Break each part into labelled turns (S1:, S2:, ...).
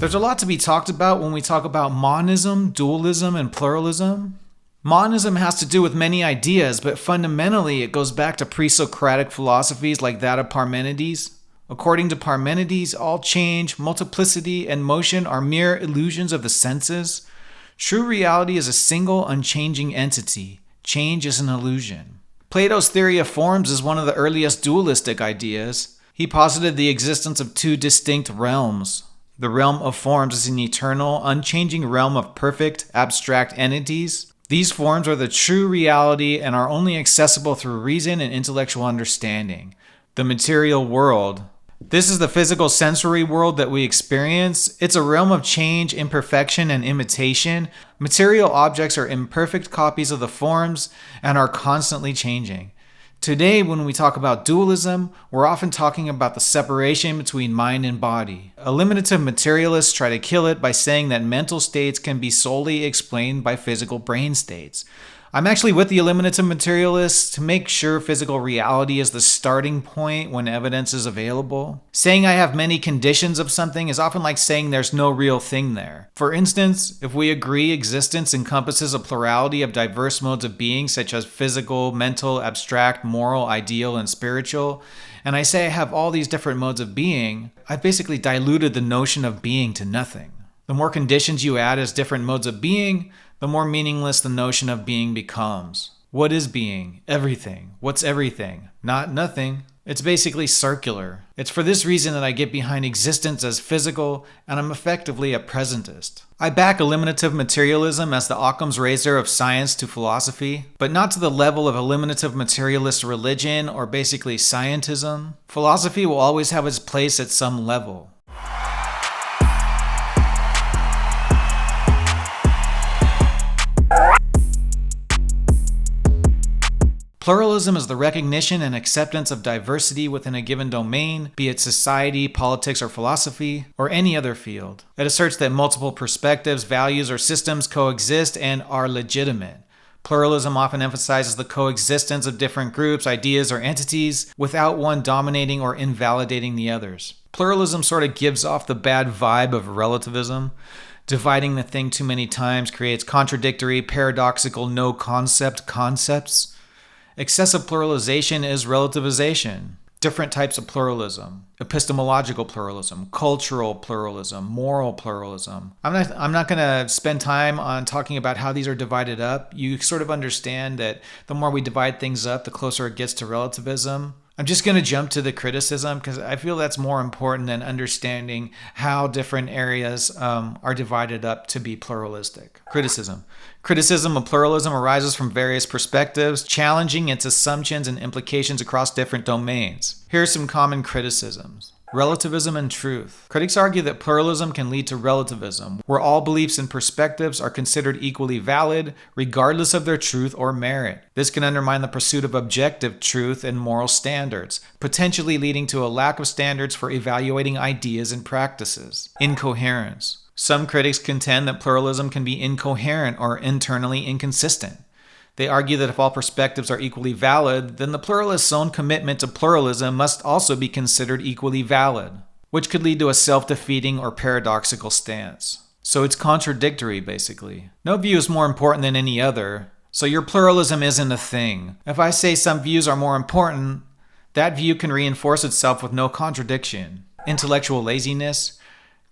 S1: There's a lot to be talked about when we talk about monism, dualism, and pluralism. Monism has to do with many ideas, but fundamentally it goes back to pre-Socratic philosophies like that of Parmenides. According to Parmenides, all change, multiplicity, and motion are mere illusions of the senses. True reality is a single, unchanging entity. Change is an illusion. Plato's theory of forms is one of the earliest dualistic ideas. He posited the existence of two distinct realms. The realm of forms is an eternal, unchanging realm of perfect, abstract entities. These forms are the true reality and are only accessible through reason and intellectual understanding. The material world. This is the physical sensory world that we experience. It's a realm of change, imperfection, and imitation. Material objects are imperfect copies of the forms and are constantly changing. Today, when we talk about dualism, we're often talking about the separation between mind and body. Eliminative materialists try to kill it by saying that mental states can be solely explained by physical brain states. I'm actually with the eliminative materialists to make sure physical reality is the starting point when evidence is available. Saying I have many conditions of something is often like saying there's no real thing there. For instance, if we agree existence encompasses a plurality of diverse modes of being such as physical, mental, abstract, moral, ideal, and spiritual, and I say I have all these different modes of being, I've basically diluted the notion of being to nothing. The more conditions you add as different modes of being, the more meaningless the notion of being becomes. What is being? Everything. What's everything? Not nothing. It's basically circular. It's for this reason that I get behind existence as physical, and I'm effectively a presentist. I back eliminative materialism as the Occam's razor of science to philosophy, but not to the level of eliminative materialist religion or basically scientism. Philosophy will always have its place at some level. Pluralism is the recognition and acceptance of diversity within a given domain, be it society, politics, or philosophy, or any other field. It asserts that multiple perspectives, values, or systems coexist and are legitimate. Pluralism often emphasizes the coexistence of different groups, ideas, or entities without one dominating or invalidating the others. Pluralism sort of gives off the bad vibe of relativism. Dividing the thing too many times creates contradictory, paradoxical, no-concept concepts. Excessive pluralization is relativization. Different types of pluralism. Epistemological pluralism, cultural pluralism, moral pluralism. I'm not going to spend time on talking about how these are divided up. You sort of understand that the more we divide things up, the closer it gets to relativism. I'm just going to jump to the criticism because I feel that's more important than understanding how different areas are divided up to be pluralistic. Criticism. Criticism of pluralism arises from various perspectives, challenging its assumptions and implications across different domains. Here are some common criticisms. Relativism and truth. Critics argue that pluralism can lead to relativism, where all beliefs and perspectives are considered equally valid, regardless of their truth or merit. This can undermine the pursuit of objective truth and moral standards, potentially leading to a lack of standards for evaluating ideas and practices. Incoherence. Some critics contend that pluralism can be incoherent or internally inconsistent. They argue that if all perspectives are equally valid, then the pluralist's own commitment to pluralism must also be considered equally valid, which could lead to a self-defeating or paradoxical stance. So it's contradictory, basically. No view is more important than any other, so your pluralism isn't a thing. If I say some views are more important, that view can reinforce itself with no contradiction. Intellectual laziness.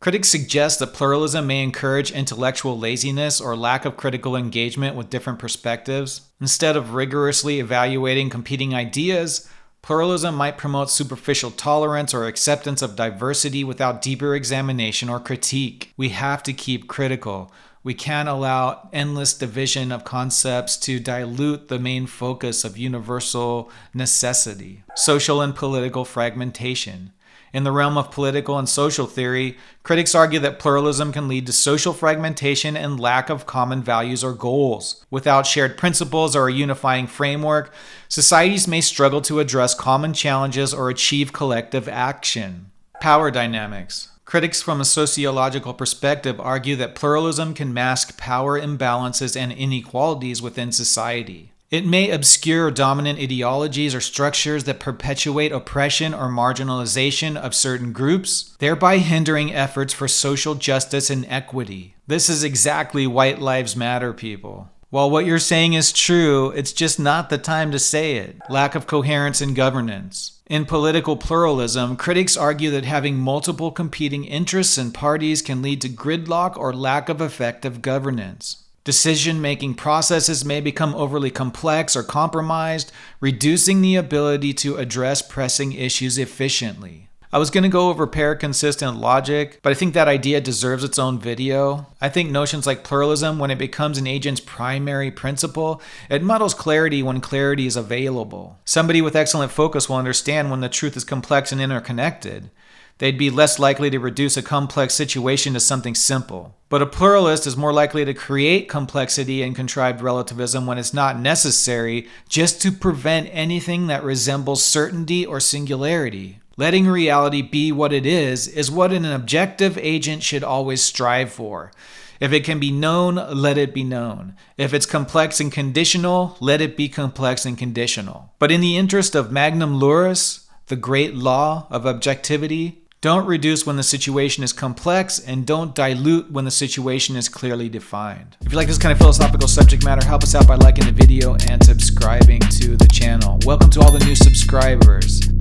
S1: Critics suggest that pluralism may encourage intellectual laziness or lack of critical engagement with different perspectives. Instead of rigorously evaluating competing ideas, pluralism might promote superficial tolerance or acceptance of diversity without deeper examination or critique. We have to keep critical. We can't allow endless division of concepts to dilute the main focus of universal necessity. Social and political fragmentation. In the realm of political and social theory, critics argue that pluralism can lead to social fragmentation and lack of common values or goals. Without shared principles or a unifying framework, societies may struggle to address common challenges or achieve collective action. Power dynamics. Critics from a sociological perspective argue that pluralism can mask power imbalances and inequalities within society. It may obscure dominant ideologies or structures that perpetuate oppression or marginalization of certain groups, thereby hindering efforts for social justice and equity. This is exactly White Lives Matter, people. While what you're saying is true, it's just not the time to say it. Lack of coherence in governance. In political pluralism, critics argue that having multiple competing interests and parties can lead to gridlock or lack of effective governance. Decision-making processes may become overly complex or compromised, reducing the ability to address pressing issues efficiently. I was going to go over pair-consistent logic, but I think that idea deserves its own video. I think notions like pluralism, when it becomes an agent's primary principle, it muddles clarity when clarity is available. Somebody with excellent focus will understand when the truth is complex and interconnected. They'd be less likely to reduce a complex situation to something simple. But a pluralist is more likely to create complexity and contrived relativism when it's not necessary, just to prevent anything that resembles certainty or singularity. Letting reality be what it is what an objective agent should always strive for. If it can be known, let it be known. If it's complex and conditional, let it be complex and conditional. But in the interest of Magnum Luris, the great law of objectivity, don't reduce when the situation is complex, and don't dilute when the situation is clearly defined. If you like this kind of philosophical subject matter, help us out by liking the video and subscribing to the channel. Welcome to all the new subscribers.